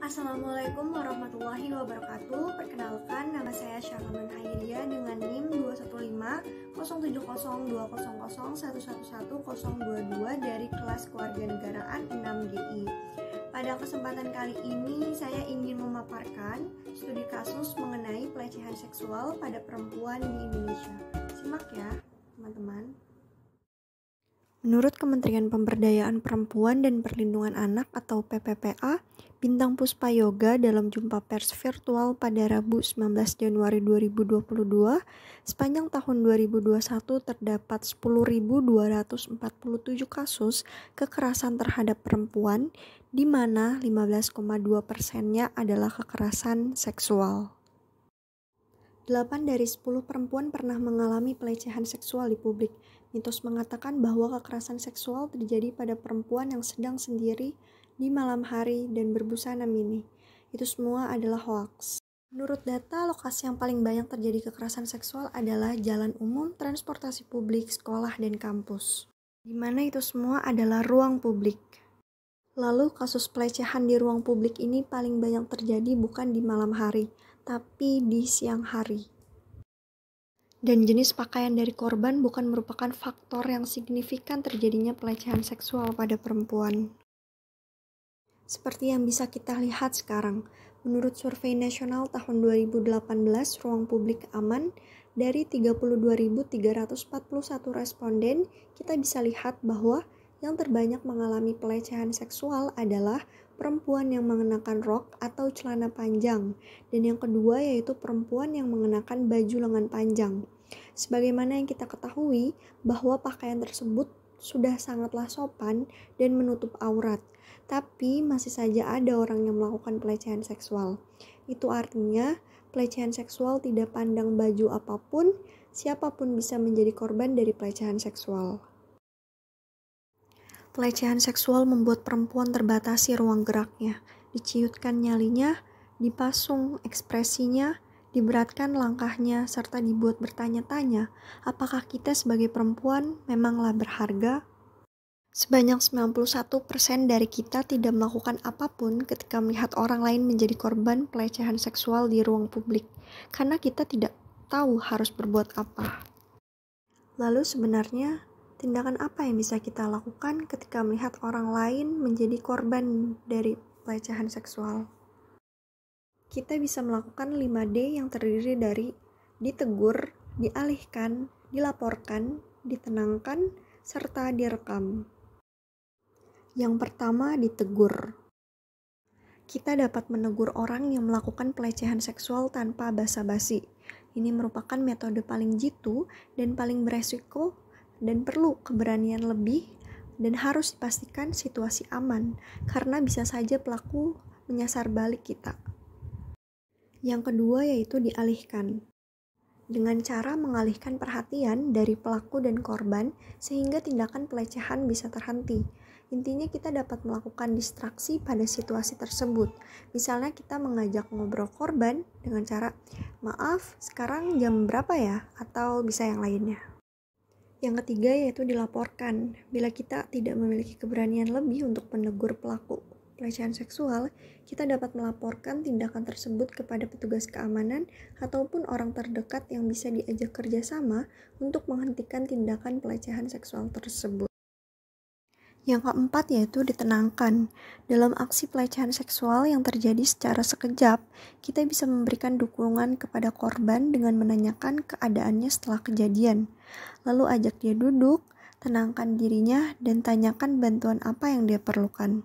Assalamualaikum warahmatullahi wabarakatuh. Perkenalkan, nama saya Syarlaman Hairia dengan NIM 215070200111122 dari kelas Kewarganegaraan 6GI. Pada kesempatan kali ini, saya ingin memaparkan studi kasus mengenai pelecehan seksual pada perempuan di Indonesia. Simak ya, teman-teman. Menurut Kementerian Pemberdayaan Perempuan dan Perlindungan Anak atau PPPA, Bintang Puspayoga dalam jumpa pers virtual pada Rabu 19 Januari 2022, sepanjang tahun 2021 terdapat 10.247 kasus kekerasan terhadap perempuan, di mana 15,2%-nya adalah kekerasan seksual. 8 dari 10 perempuan pernah mengalami pelecehan seksual di publik. Mitos mengatakan bahwa kekerasan seksual terjadi pada perempuan yang sedang sendiri di malam hari dan berbusana mini. Itu semua adalah hoaks. Menurut data, lokasi yang paling banyak terjadi kekerasan seksual adalah jalan umum, transportasi publik, sekolah, dan kampus. Di mana itu semua adalah ruang publik. Lalu kasus pelecehan di ruang publik ini paling banyak terjadi bukan di malam hari, tapi di siang hari. Dan jenis pakaian dari korban bukan merupakan faktor yang signifikan terjadinya pelecehan seksual pada perempuan. Seperti yang bisa kita lihat sekarang, menurut survei nasional tahun 2018 Ruang Publik Aman, dari 32.341 responden, kita bisa lihat bahwa yang terbanyak mengalami pelecehan seksual adalah perempuan yang mengenakan rok atau celana panjang, dan yang kedua yaitu perempuan yang mengenakan baju lengan panjang. Sebagaimana yang kita ketahui bahwa pakaian tersebut sudah sangatlah sopan dan menutup aurat, tapi masih saja ada orang yang melakukan pelecehan seksual. Itu artinya pelecehan seksual tidak pandang baju apapun, siapapun bisa menjadi korban dari pelecehan seksual. Pelecehan seksual membuat perempuan terbatasi ruang geraknya, diciutkan nyalinya, dipasung ekspresinya, diberatkan langkahnya, serta dibuat bertanya-tanya, apakah kita sebagai perempuan memanglah berharga? Sebanyak 91% dari kita tidak melakukan apapun ketika melihat orang lain menjadi korban pelecehan seksual di ruang publik, karena kita tidak tahu harus berbuat apa. Lalu sebenarnya, tindakan apa yang bisa kita lakukan ketika melihat orang lain menjadi korban dari pelecehan seksual? Kita bisa melakukan 5D yang terdiri dari ditegur, dialihkan, dilaporkan, ditenangkan, serta direkam. Yang pertama, ditegur. Kita dapat menegur orang yang melakukan pelecehan seksual tanpa basa-basi. Ini merupakan metode paling jitu dan paling beresiko dan perlu keberanian lebih dan harus dipastikan situasi aman karena bisa saja pelaku menyasar balik kita. Yang kedua yaitu dialihkan. Dengan cara mengalihkan perhatian dari pelaku dan korban sehingga tindakan pelecehan bisa terhenti. Intinya kita dapat melakukan distraksi pada situasi tersebut. Misalnya kita mengajak ngobrol korban dengan cara, "Maaf, sekarang jam berapa ya?" Atau bisa yang lainnya. Yang ketiga yaitu dilaporkan. Bila kita tidak memiliki keberanian lebih untuk menegur pelaku pelecehan seksual, kita dapat melaporkan tindakan tersebut kepada petugas keamanan ataupun orang terdekat yang bisa diajak kerjasama untuk menghentikan tindakan pelecehan seksual tersebut. Yang keempat yaitu ditenangkan. Dalam aksi pelecehan seksual yang terjadi secara sekejap, kita bisa memberikan dukungan kepada korban dengan menanyakan keadaannya setelah kejadian. Lalu ajak dia duduk, tenangkan dirinya, dan tanyakan bantuan apa yang dia perlukan.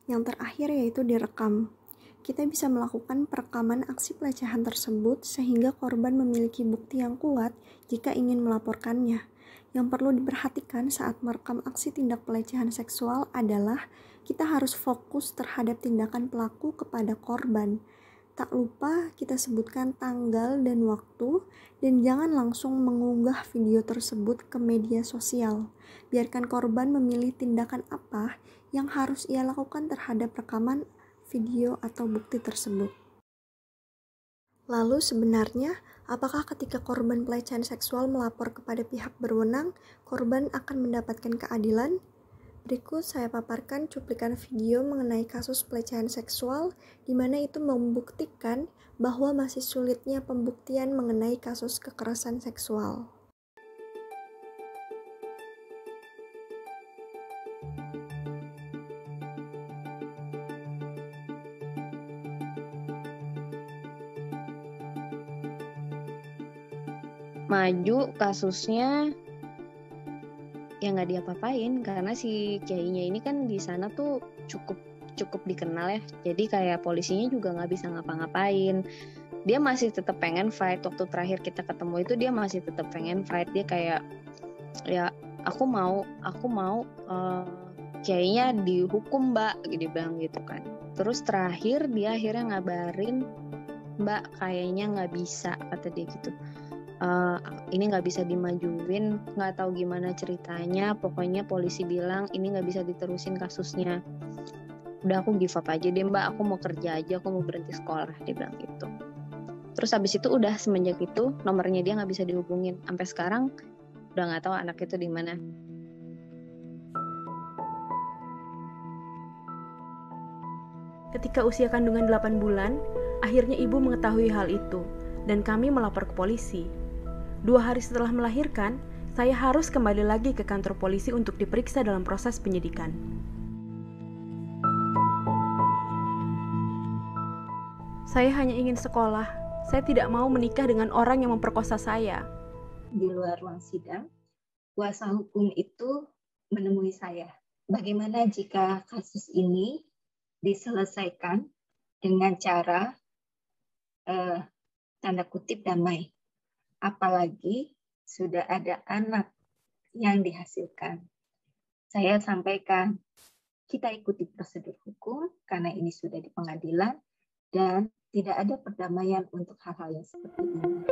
Yang terakhir yaitu direkam. Kita bisa melakukan perekaman aksi pelecehan tersebut sehingga korban memiliki bukti yang kuat jika ingin melaporkannya. Yang perlu diperhatikan saat merekam aksi tindak pelecehan seksual adalah kita harus fokus terhadap tindakan pelaku kepada korban. Tak lupa kita sebutkan tanggal dan waktu dan jangan langsung mengunggah video tersebut ke media sosial. Biarkan korban memilih tindakan apa yang harus ia lakukan terhadap rekaman video atau bukti tersebut. Lalu sebenarnya, apakah ketika korban pelecehan seksual melapor kepada pihak berwenang, korban akan mendapatkan keadilan? Berikut saya paparkan cuplikan video mengenai kasus pelecehan seksual, di mana itu membuktikan bahwa masih sulitnya pembuktian mengenai kasus kekerasan seksual. Maju kasusnya ya nggak diapa-apain karena si kiainya ini kan di sana tuh cukup dikenal ya, jadi kayak polisinya juga nggak bisa ngapa-ngapain. Dia masih tetap pengen fight. Waktu terakhir kita ketemu itu dia masih tetap pengen fight. Dia kayak ya aku mau kiainya dihukum mbak, dia bilang gitu kan. Terus terakhir dia akhirnya ngabarin, mbak kayaknya nggak bisa, kata dia gitu. Ini nggak bisa dimajuin, nggak tahu gimana ceritanya, pokoknya polisi bilang ini nggak bisa diterusin kasusnya, udah aku give up aja deh mbak, aku mau kerja aja, aku mau berhenti sekolah, dia bilang gitu. Terus habis itu udah semenjak itu nomornya dia nggak bisa dihubungin, sampai sekarang udah nggak tahu anak itu di mana. Ketika usia kandungan 8 bulan, akhirnya ibu mengetahui hal itu dan kami melapor ke polisi. 2 hari setelah melahirkan, saya harus kembali lagi ke kantor polisi untuk diperiksa dalam proses penyidikan. Saya hanya ingin sekolah. Saya tidak mau menikah dengan orang yang memperkosa saya. Di luar ruang sidang, kuasa hukum itu menemui saya. Bagaimana jika kasus ini diselesaikan dengan cara tanda kutip damai? Apalagi sudah ada anak yang dihasilkan. Saya sampaikan, kita ikuti prosedur hukum karena ini sudah di pengadilan dan tidak ada perdamaian untuk hal-hal yang seperti ini.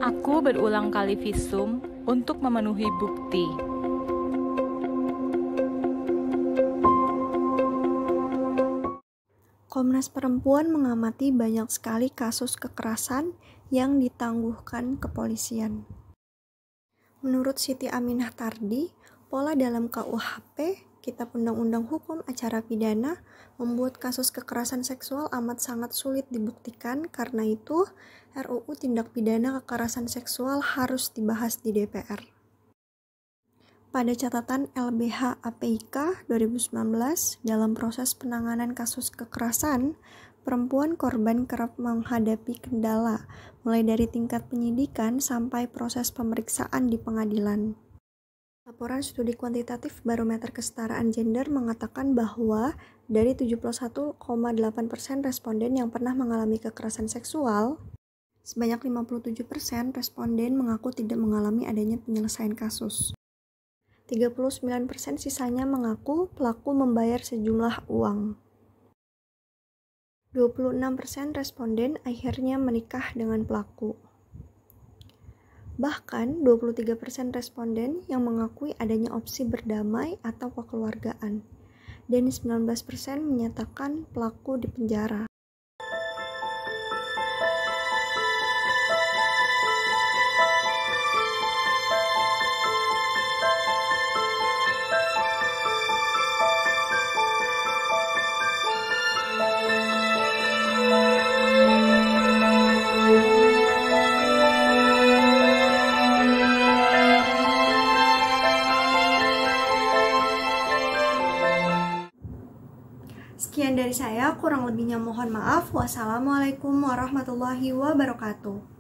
Aku berulang kali visum untuk memenuhi bukti. Komnas Perempuan mengamati banyak sekali kasus kekerasan yang ditangguhkan kepolisian. Menurut Siti Aminah Tardi, pola dalam KUHP, Kitab Undang-Undang Hukum Acara Pidana, membuat kasus kekerasan seksual amat sangat sulit dibuktikan. Karena itu, RUU Tindak Pidana Kekerasan Seksual harus dibahas di DPR. Pada catatan LBH APIK 2019, dalam proses penanganan kasus kekerasan, perempuan korban kerap menghadapi kendala, mulai dari tingkat penyidikan sampai proses pemeriksaan di pengadilan. Laporan studi kuantitatif Barometer Kesetaraan Gender mengatakan bahwa dari 71,8% responden yang pernah mengalami kekerasan seksual, sebanyak 57% responden mengaku tidak mengalami adanya penyelesaian kasus. 39% sisanya mengaku pelaku membayar sejumlah uang. 26% responden akhirnya menikah dengan pelaku. Bahkan 23% responden yang mengakui adanya opsi berdamai atau kekeluargaan. Dan 19% menyatakan pelaku dipenjara. Sekian dari saya, kurang lebihnya mohon maaf. Wassalamualaikum warahmatullahi wabarakatuh.